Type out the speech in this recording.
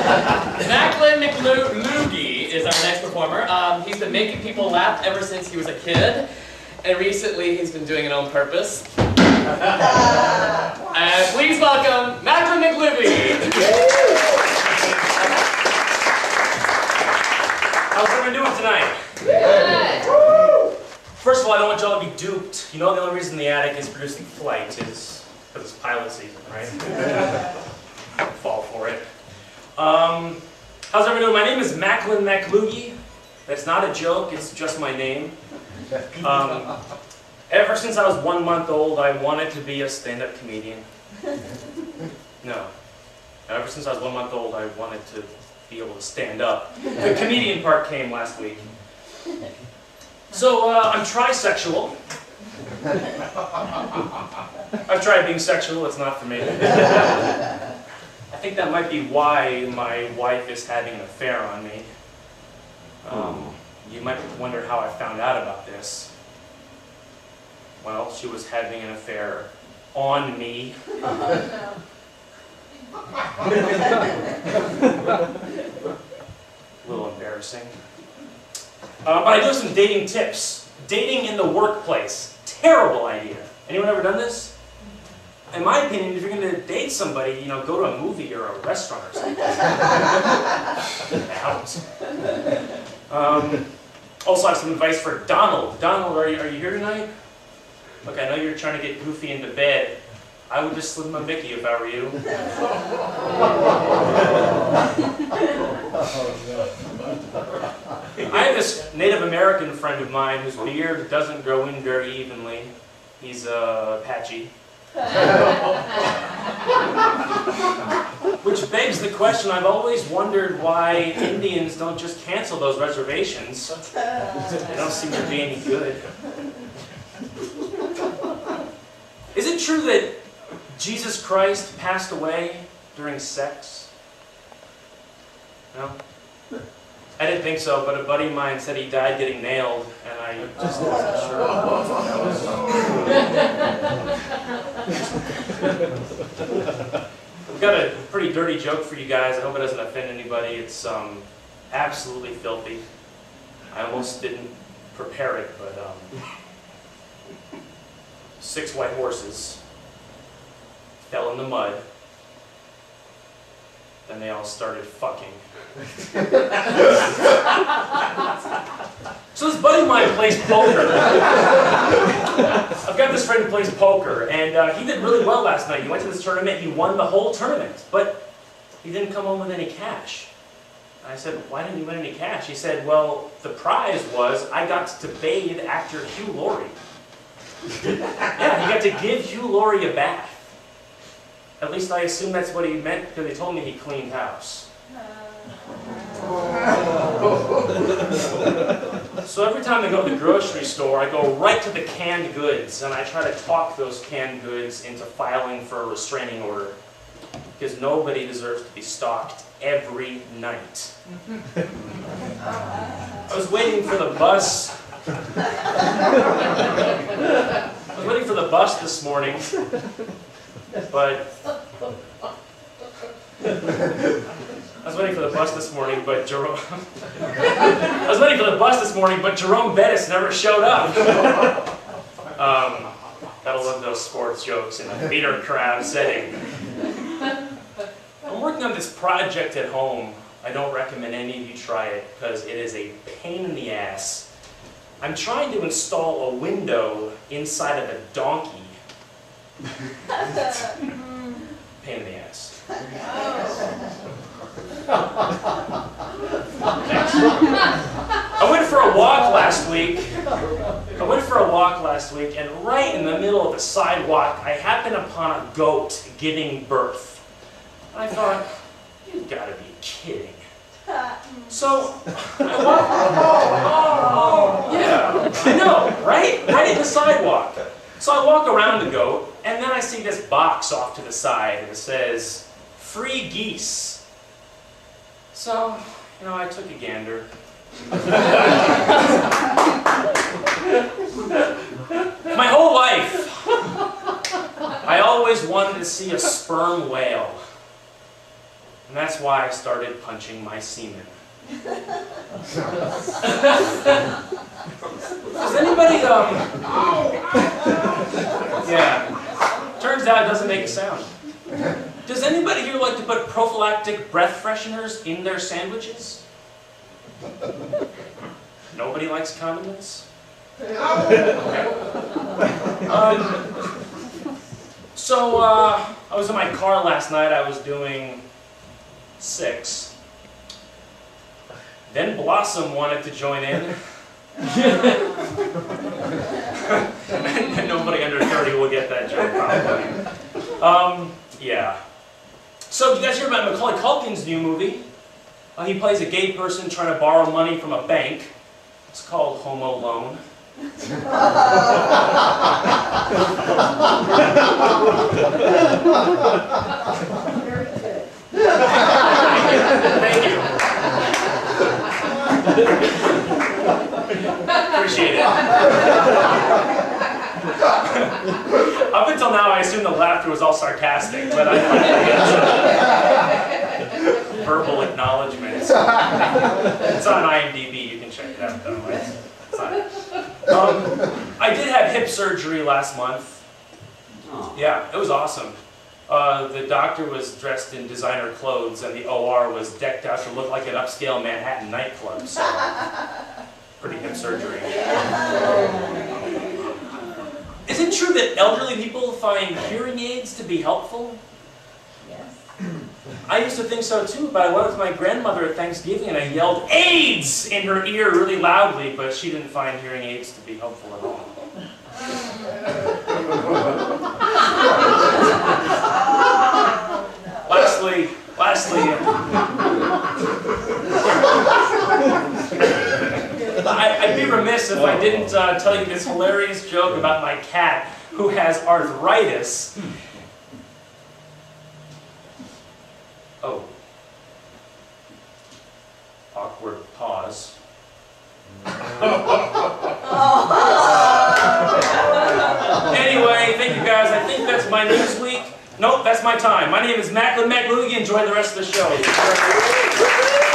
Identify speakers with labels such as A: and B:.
A: Macklen Makhloghi is our next performer. He's been making people laugh ever since he was a kid, and recently he's been doing it on purpose. Please welcome Macklen Makhloghi.
B: How's everyone doing tonight?
C: Good.
B: First of all, I don't want y'all to be duped. You know the only reason the attic is producing flight is because it's pilot season, right? Fall for it. How's everyone doing? My name is Macklen Makhloghi. That's not a joke, it's just my name. Ever since I was 1 month old, I wanted to be a stand-up comedian. No. Ever since I was 1 month old, I wanted to be able to stand up. The comedian part came last week. So, I'm trisexual. I've tried being sexual, it's not for me. I think that might be why my wife is having an affair on me. You might wonder how I found out about this. Well, she was having an affair on me. A little embarrassing. But I do have some dating tips. Dating in the workplace. Terrible idea. Anyone ever done this? In my opinion, if you're going to date somebody, go to a movie or a restaurant or something. Out. Also, I have some advice for Donald. Donald, are you here tonight? Look, I know you're trying to get Goofy into bed. I would just slip him a Mickey if I were you. I have this Native American friend of mine whose beard doesn't grow in very evenly. He's patchy. Which begs the question, I've always wondered why Indians don't just cancel those reservations. They don't seem to be any good. Is it true that Jesus Christ passed away during sex? No? I didn't think so, but a buddy of mine said he died getting nailed, and I just wasn't sure. I've got a pretty dirty joke for you guys. I hope it doesn't offend anybody. It's absolutely filthy. I almost didn't prepare it, but 6 white horses fell in the mud. Then they all started fucking. So this buddy of mine plays poker. I've got this friend who plays poker, and he did really well last night. He went to this tournament, he won the whole tournament, but he didn't come home with any cash. I said, why didn't you win any cash? He said, well, the prize was I got to bathe actor Hugh Laurie. Yeah, he got to give Hugh Laurie a bath. At least I assume that's what he meant, because he told me he cleaned house. So every time I go to the grocery store, I go right to the canned goods, and I try to talk those canned goods into filing for a restraining order. Because nobody deserves to be stalked every night. I was waiting for the bus. I was waiting for the bus this morning, but Jerome Bettis never showed up. Gotta love those sports jokes in a beater crowd setting. I'm working on this project at home. I don't recommend any of you try it because it is a pain in the ass. I'm trying to install a window inside of a donkey. Pain in the ass. I went for a walk last week, and right in the middle of the sidewalk, I happened upon a goat giving birth. I thought, you've got to be kidding. So, I walked, yeah, I know, right? Right in the sidewalk. So I walk around the goat, and then I see this box off to the side, and it says, free geese. So, I took a gander. My whole life, I always wanted to see a sperm whale. And that's why I started punching my semen. Does anybody, yeah. Turns out it doesn't make a sound. Does anybody here like to put prophylactic breath fresheners in their sandwiches? Nobody likes condiments? Okay. So, I was in my car last night. I was doing 6. Then Blossom wanted to join in. And nobody under 30 will get that joke, probably. Yeah. So, did you guys hear about Macaulay Culkin's new movie? He plays a gay person trying to borrow money from a bank. It's called Home Alone.
C: Very good.
B: Thank you. Appreciate it. Up until now, I assumed the laughter was all sarcastic, but I verbal acknowledgement. It's on IMDb. You can check it out, though. It's fine. I did have hip surgery last month. Yeah, it was awesome. The doctor was dressed in designer clothes, and the OR was decked out to look like an upscale Manhattan nightclub. So, pretty hip surgery. Is it true that elderly people find hearing aids to be helpful?
C: Yes.
B: I used to think so too, but I went with my grandmother at Thanksgiving and I yelled AIDS in her ear really loudly, but she didn't find hearing aids to be helpful at all. Lastly, I'd be remiss if I didn't tell you this hilarious joke about my cat who has arthritis. Oh. Awkward pause. Anyway, thank you guys. I think that's my news week. Nope, that's my time. My name is Macklen Makhloghi. Enjoy the rest of the show.